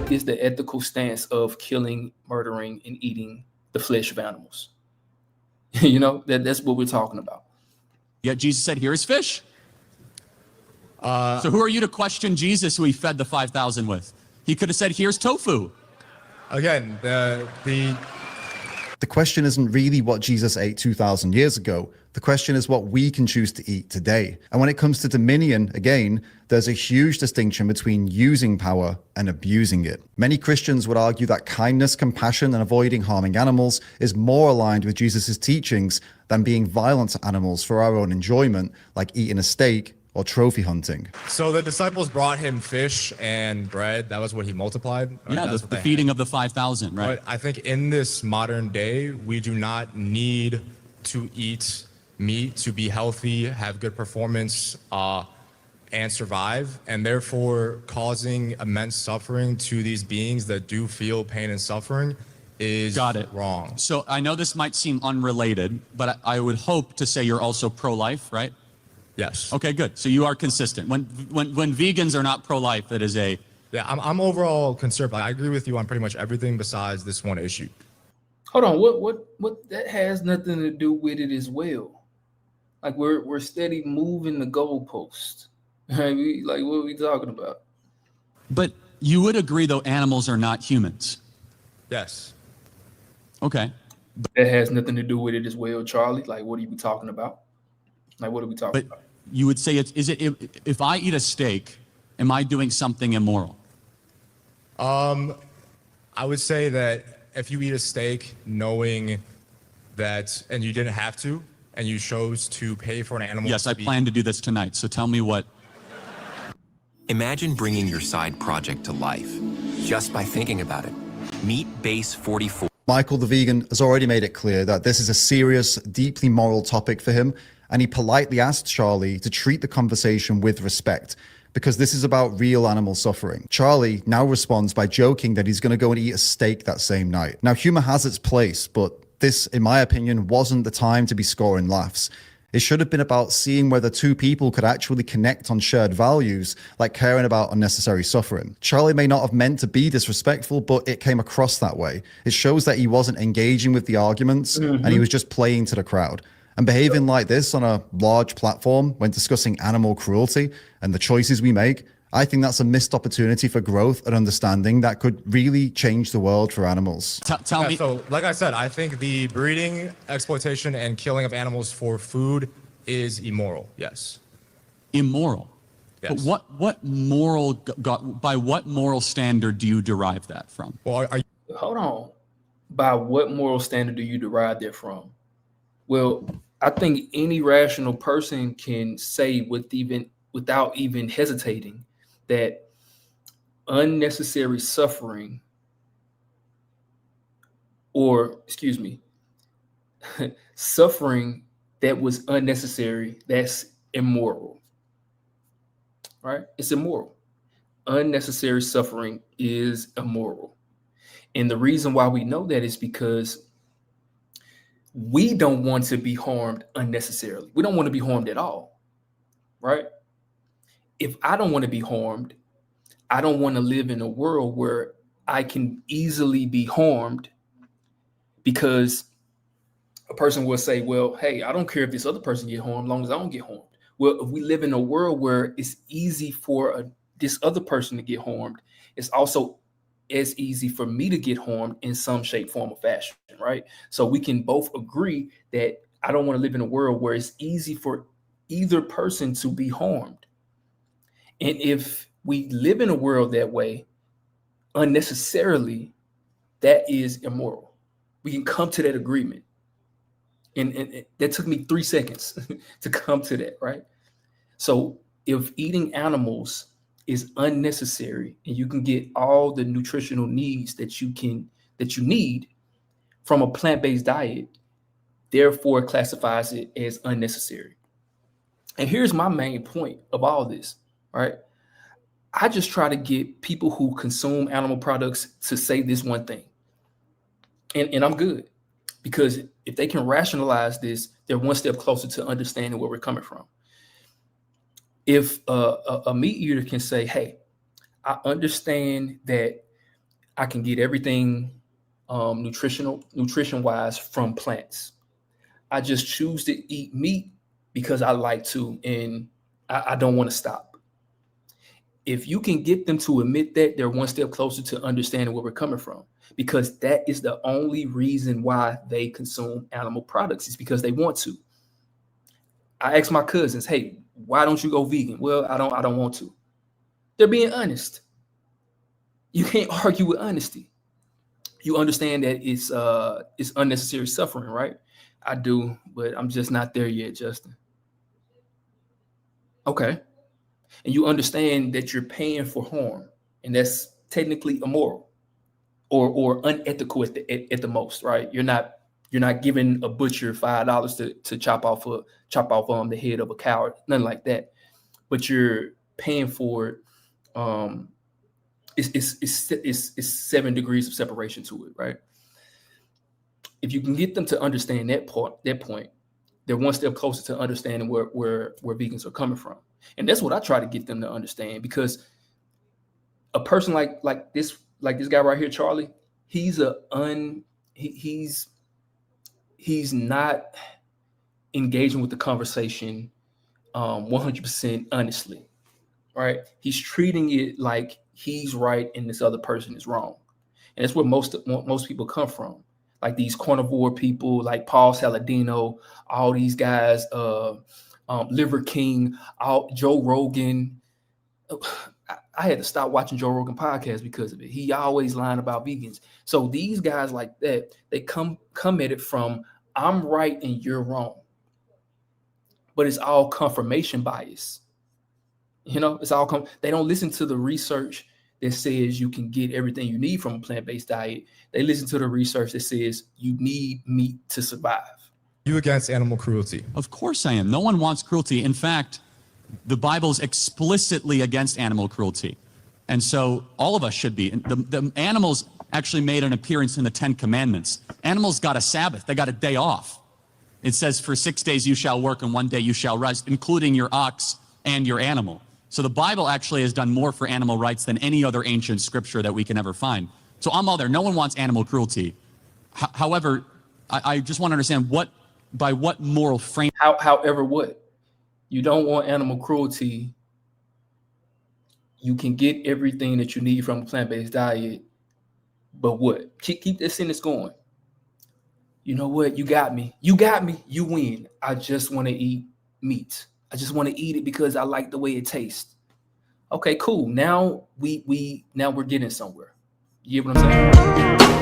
what is the ethical stance of killing, murdering, and eating the flesh of animals? That's what we're talking about. Yet Jesus said, here is fish. So who are you to question Jesus, who he fed the 5,000 with? He could have said, here's tofu. Again, The question isn't really what Jesus ate 2,000 years ago. The question is what we can choose to eat today. And when it comes to dominion, again, there's a huge distinction between using power and abusing it. Many Christians would argue that kindness, compassion, and avoiding harming animals is more aligned with Jesus' teachings than being violent to animals for our own enjoyment, like eating a steak or trophy hunting. So the disciples brought him fish and bread. That was what he multiplied. Yeah, the feeding of the 5,000, right? But I think in this modern day, we do not need to eat meat to be healthy, have good performance, and survive. And therefore, causing immense suffering to these beings that do feel pain and suffering is wrong. So I know this might seem unrelated, but I would hope to say you're also pro-life, right? Yes. Okay, good. So you are consistent. When vegans are not pro-life, that is a... Yeah, I'm overall conservative. I agree with you on pretty much everything besides this one issue. Hold on, what that has nothing to do with it as well. Like we're steady moving the goalpost. Right? Like what are we talking about? But you would agree, though, animals are not humans. Yes. Okay. That has nothing to do with it as well, Charlie. Like what are you talking about? Like what are we talking about? You would say if I eat a steak, am I doing something immoral? I would say that if you eat a steak knowing that, and you didn't have to, and you chose to pay for an animal. Yes, I plan to do this tonight. So tell me what. Imagine bringing your side project to life just by thinking about it. Meet Base 44. Michael the vegan has already made it clear that this is a serious, deeply moral topic for him, and he politely asked Charlie to treat the conversation with respect, because this is about real animal suffering. Charlie now responds by joking that he's going to go and eat a steak that same night. Now, humor has its place, but this, in my opinion, wasn't the time to be scoring laughs. It should have been about seeing whether two people could actually connect on shared values, like caring about unnecessary suffering. Charlie may not have meant to be disrespectful, but it came across that way. It shows that he wasn't engaging with the arguments, and he was just playing to the crowd. And behaving like this on a large platform when discussing animal cruelty and the choices we make, I think that's a missed opportunity for growth and understanding that could really change the world for animals. Tell me. So, like I said, I think the breeding, exploitation, and killing of animals for food is immoral. Yes. Immoral. Yes. But what moral? By what moral standard do you derive that from? Well, Hold on. By what moral standard do you derive that from? Well, I think any rational person can say without even hesitating that unnecessary suffering, or suffering that was unnecessary, that's immoral, right? It's immoral. Unnecessary suffering is immoral. And the reason why we know that is because we don't want to be harmed unnecessarily. We don't want to be harmed at all, right? If I don't want to be harmed, I don't want to live in a world where I can easily be harmed, because a person will say, well, hey, I don't care if this other person get harmed as long as I don't get harmed. Well, if we live in a world where it's easy for this other person to get harmed, it's also as easy for me to get harmed in some shape, form, or fashion, right? So we can both agree that I don't want to live in a world where it's easy for either person to be harmed. And if we live in a world that way, unnecessarily, that is immoral. We can come to that agreement. And that took me 3 seconds to come to that, right? So if eating animals is unnecessary and you can get all the nutritional needs that you need from a plant-based diet, therefore classifies it as unnecessary. And here's my main point of all this, right? I just try to get people who consume animal products to say this one thing. And I'm good, because if they can rationalize this, they're one step closer to understanding where we're coming from. If a meat eater can say, hey, I understand that I can get everything nutrition wise from plants. I just choose to eat meat because I like to, and I don't want to stop. If you can get them to admit that, they're one step closer to understanding where we're coming from, because that is the only reason why they consume animal products, is because they want to. I ask my cousins, hey, why don't you go vegan? Well, I don't want to. They're being honest. You can't argue with honesty. You understand that it's unnecessary suffering, right? I do, but I'm just not there yet, Justin. Okay. And you understand that you're paying for harm, and that's technically immoral or unethical at the most, right? You're not giving a butcher $5 to chop off the head of a cow, nothing like that. But you're paying for it. It's 7 degrees of separation to it, right? If you can get them to understand that point, they're one step closer to understanding where vegans are coming from. And that's what I try to get them to understand, because a person like this guy right here, Charlie, he's not engaging with the conversation 100% honestly, right? He's treating it like he's right and this other person is wrong. And that's where most people come from. Like these carnivore people, like Paul Saladino, all these guys, Liver King, Joe Rogan. I had to stop watching Joe Rogan podcast because of it. He always lying about vegans. So these guys like that, they come at it from, I'm right and you're wrong. But it's all confirmation bias. It's all they don't listen to the research that says you can get everything you need from a plant-based diet. They listen to the research that says you need meat to survive. You against animal cruelty? Of course I am. No one wants cruelty. In fact, the Bible's explicitly against animal cruelty. And so all of us should be. The animals actually made an appearance in the 10 Commandments. Animals got a Sabbath. They got a day off. It says, for 6 days you shall work and 1 day you shall rest, including your ox and your animal. So the Bible actually has done more for animal rights than any other ancient scripture that we can ever find. So I'm all there. No one wants animal cruelty. However, I just want to understand by what moral frame. However, what? You don't want animal cruelty. You can get everything that you need from a plant-based diet, but what? Keep this sentence going. You know what? You got me. You win. I just want to eat meat. I just want to eat it because I like the way it tastes. Okay, cool. Now we're getting somewhere. You get what I'm saying?